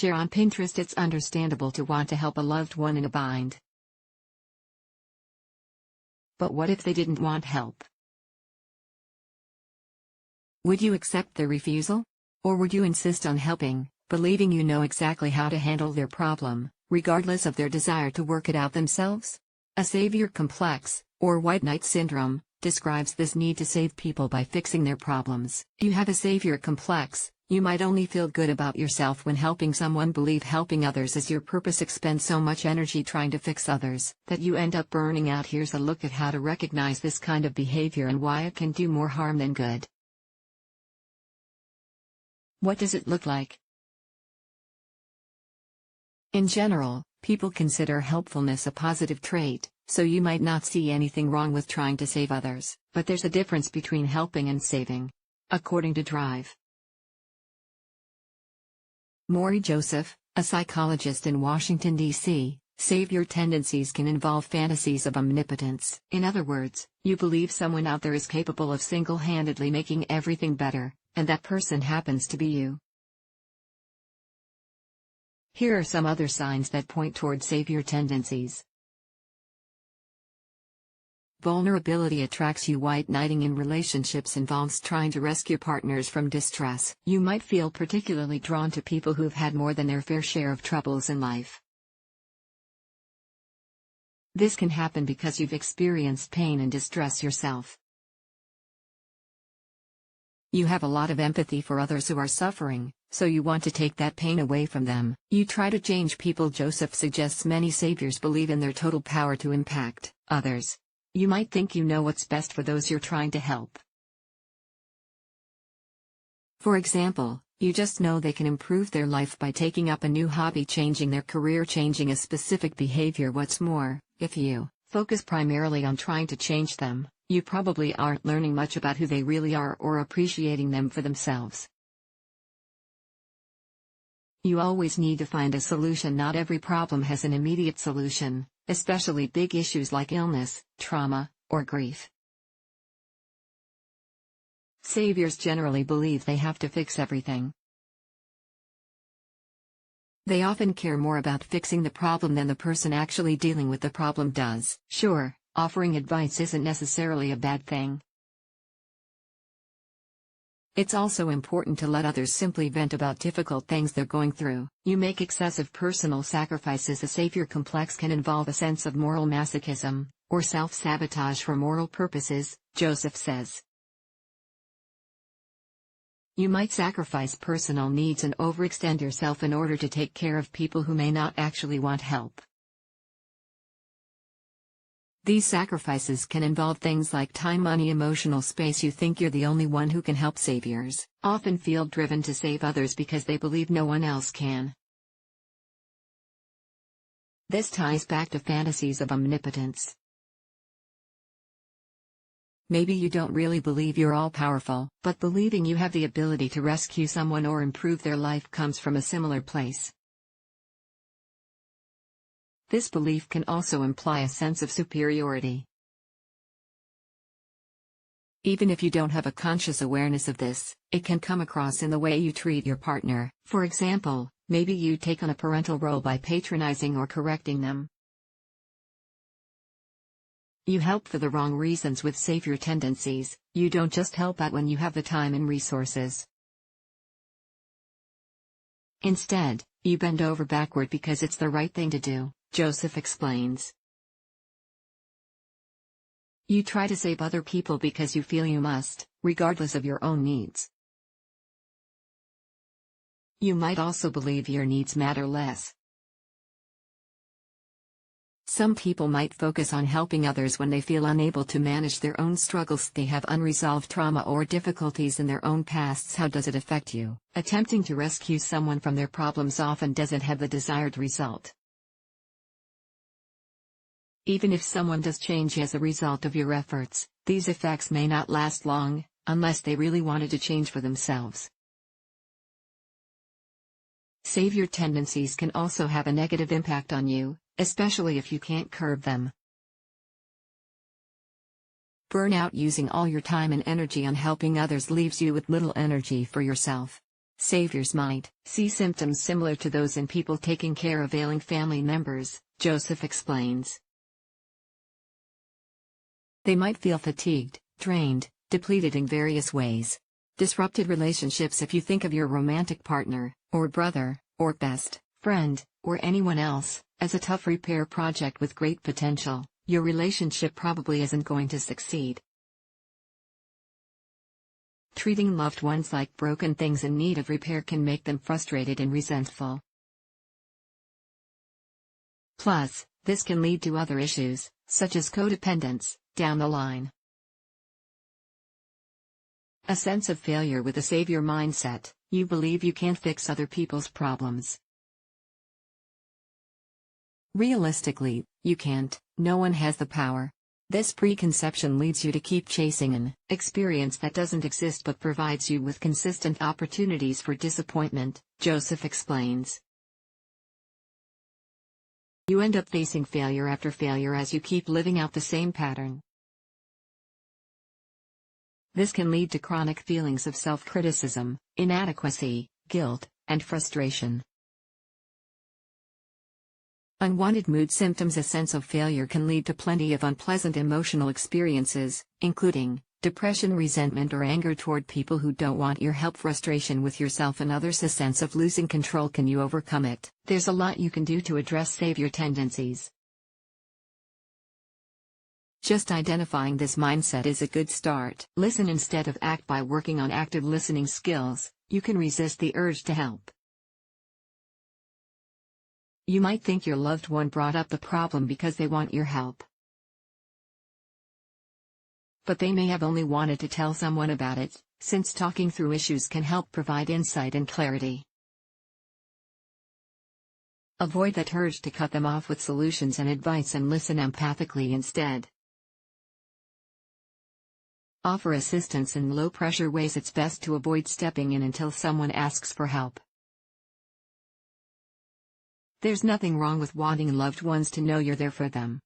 Share on Pinterest. It's understandable to want to help a loved one in a bind. But what if they didn't want help? Would you accept their refusal? Or would you insist on helping, believing you know exactly how to handle their problem, regardless of their desire to work it out themselves? A savior complex, or white knight syndrome, describes this need to save people by fixing their problems. You have a savior complex. You might only feel good about yourself when helping someone, believe helping others is your purpose, expend so much energy trying to fix others that you end up burning out. Here's a look at how to recognize this kind of behavior and why it can do more harm than good. What does it look like? In general, people consider helpfulness a positive trait, so you might not see anything wrong with trying to save others. But there's a difference between helping and saving. According to Drive. Maury Joseph, a psychologist in Washington, D.C., savior tendencies can involve fantasies of omnipotence. In other words, you believe someone out there is capable of single-handedly making everything better, and that person happens to be you. Here are some other signs that point toward savior tendencies. Vulnerability attracts you. White knighting in relationships involves trying to rescue partners from distress. You might feel particularly drawn to people who've had more than their fair share of troubles in life. This can happen because you've experienced pain and distress yourself. You have a lot of empathy for others who are suffering, so you want to take that pain away from them. You try to change people. Joseph suggests many saviors believe in their total power to impact others. You might think you know what's best for those you're trying to help. For example, you just know they can improve their life by taking up a new hobby, changing their career, changing a specific behavior. What's more, if you focus primarily on trying to change them, you probably aren't learning much about who they really are or appreciating them for themselves. You always need to find a solution. Not every problem has an immediate solution, especially big issues like illness, trauma, or grief. Saviors generally believe they have to fix everything. They often care more about fixing the problem than the person actually dealing with the problem does. Sure, offering advice isn't necessarily a bad thing. It's also important to let others simply vent about difficult things they're going through. You make excessive personal sacrifices. A savior complex can involve a sense of moral masochism, or self-sabotage for moral purposes, Joseph says. You might sacrifice personal needs and overextend yourself in order to take care of people who may not actually want help. These sacrifices can involve things like time, money, emotional space. You think you're the only one who can help. Saviors often feel driven to save others because they believe no one else can. This ties back to fantasies of omnipotence. Maybe you don't really believe you're all-powerful, but believing you have the ability to rescue someone or improve their life comes from a similar place. This belief can also imply a sense of superiority. Even if you don't have a conscious awareness of this, it can come across in the way you treat your partner. For example, maybe you take on a parental role by patronizing or correcting them. You help for the wrong reasons. With savior tendencies, you don't just help out when you have the time and resources. Instead, you bend over backward because it's the right thing to do, Joseph explains. You try to save other people because you feel you must, regardless of your own needs. You might also believe your needs matter less. Some people might focus on helping others when they feel unable to manage their own struggles. They have unresolved trauma or difficulties in their own pasts. How does it affect you? Attempting to rescue someone from their problems often doesn't have the desired result. Even if someone does change as a result of your efforts, these effects may not last long, unless they really wanted to change for themselves. Savior tendencies can also have a negative impact on you, especially if you can't curb them. Burnout. Using all your time and energy on helping others leaves you with little energy for yourself. Saviors might see symptoms similar to those in people taking care of ailing family members, Joseph explains. They might feel fatigued, drained, depleted in various ways. Disrupted relationships. If you think of your romantic partner, or brother, or best friend, or anyone else, as a tough repair project with great potential, your relationship probably isn't going to succeed. Treating loved ones like broken things in need of repair can make them frustrated and resentful. Plus, this can lead to other issues, such as codependence, down the line. A sense of failure. With a savior mindset, you believe you can't fix other people's problems. Realistically, you can't. No one has the power. This preconception leads you to keep chasing an experience that doesn't exist but provides you with consistent opportunities for disappointment, Joseph explains. You end up facing failure after failure as you keep living out the same pattern. This can lead to chronic feelings of self-criticism, inadequacy, guilt, and frustration. Unwanted mood symptoms. A sense of failure can lead to plenty of unpleasant emotional experiences, including depression, resentment, or anger toward people who don't want your help, frustration with yourself and others. A sense of losing control. Can you overcome it? There's a lot you can do to address savior tendencies. Just identifying this mindset is a good start. Listen instead of act. By working on active listening skills, you can resist the urge to help. You might think your loved one brought up the problem because they want your help. But they may have only wanted to tell someone about it, since talking through issues can help provide insight and clarity. Avoid that urge to cut them off with solutions and advice and listen empathically instead. Offer assistance in low-pressure ways. It's best to avoid stepping in until someone asks for help. There's nothing wrong with wanting loved ones to know you're there for them.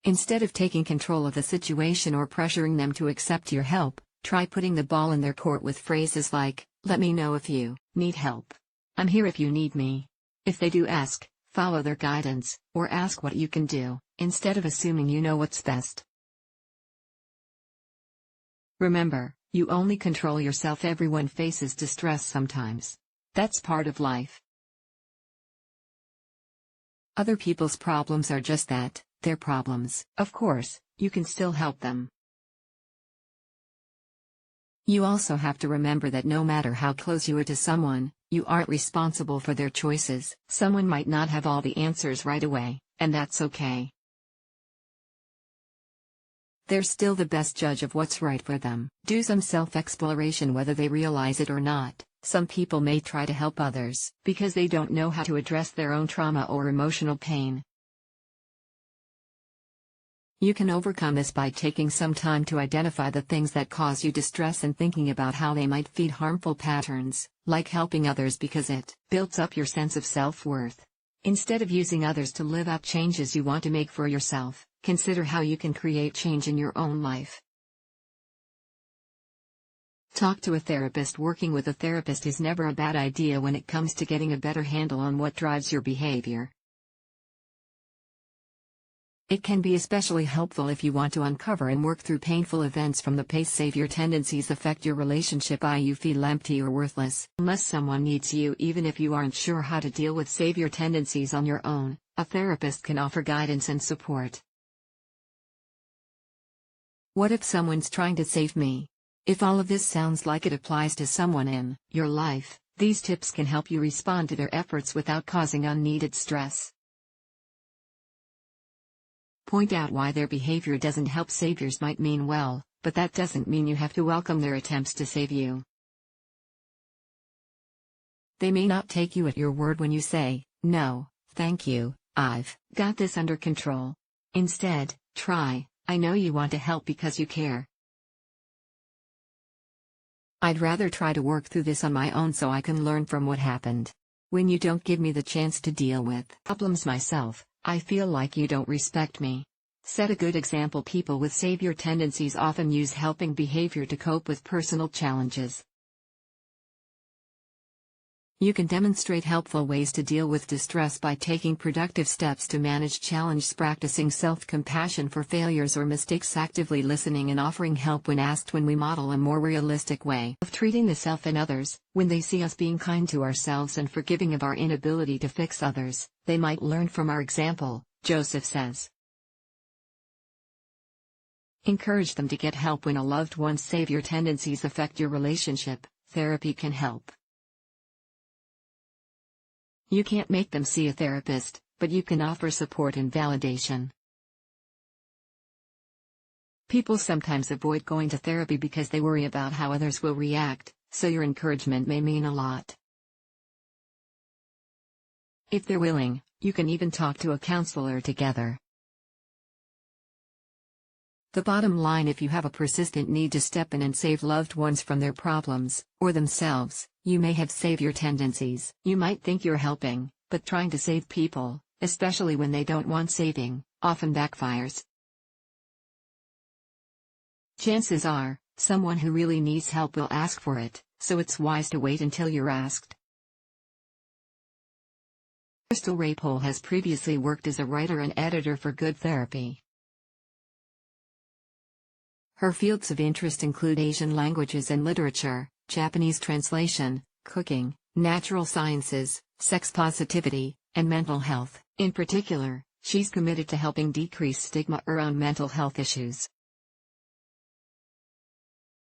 Instead of taking control of the situation or pressuring them to accept your help, try putting the ball in their court with phrases like, "Let me know if you need help. I'm here if you need me." If they do ask, follow their guidance, or ask what you can do, instead of assuming you know what's best. Remember, you only control yourself. Everyone faces distress sometimes. That's part of life. Other people's problems are just that, they're problems. Of course, you can still help them. You also have to remember that no matter how close you are to someone, you aren't responsible for their choices. Someone might not have all the answers right away, and that's okay. They're still the best judge of what's right for them. Do some self-exploration whether they realize it or not. Some people may try to help others because they don't know how to address their own trauma or emotional pain. You can overcome this by taking some time to identify the things that cause you distress and thinking about how they might feed harmful patterns, like helping others because it builds up your sense of self-worth. Instead of using others to live out changes you want to make for yourself, consider how you can create change in your own life. Talk to a therapist. Working with a therapist is never a bad idea when it comes to getting a better handle on what drives your behavior. It can be especially helpful if you want to uncover and work through painful events from the past. Savior tendencies affect your relationship. You feel empty or worthless unless someone needs you. Even if you aren't sure how to deal with savior tendencies on your own, a therapist can offer guidance and support. What if someone's trying to save me? If all of this sounds like it applies to someone in your life, these tips can help you respond to their efforts without causing unneeded stress. Point out why their behavior doesn't help. Saviors might mean well, but that doesn't mean you have to welcome their attempts to save you. They may not take you at your word when you say, "No, thank you, I've got this under control." Instead, try, "I know you want to help because you care. I'd rather try to work through this on my own so I can learn from what happened. When you don't give me the chance to deal with problems myself, I feel like you don't respect me." Set a good example. People with savior tendencies often use helping behavior to cope with personal challenges. You can demonstrate helpful ways to deal with distress by taking productive steps to manage challenges, practicing self-compassion for failures or mistakes, actively listening and offering help when asked. When we model a more realistic way of treating the self and others, when they see us being kind to ourselves and forgiving of our inability to fix others, they might learn from our example, Joseph says. Encourage them to get help when a loved one's savior tendencies affect your relationship. Therapy can help. You can't make them see a therapist, but you can offer support and validation. People sometimes avoid going to therapy because they worry about how others will react, so your encouragement may mean a lot. If they're willing, you can even talk to a counselor together. The bottom line: if you have a persistent need to step in and save loved ones from their problems, or themselves, you may have savior tendencies. You might think you're helping, but trying to save people, especially when they don't want saving, often backfires. Chances are, someone who really needs help will ask for it, so it's wise to wait until you're asked. Crystal Rapole has previously worked as a writer and editor for Good Therapy. Her fields of interest include Asian languages and literature, Japanese translation, cooking, natural sciences, sex positivity, and mental health. In particular, she's committed to helping decrease stigma around mental health issues.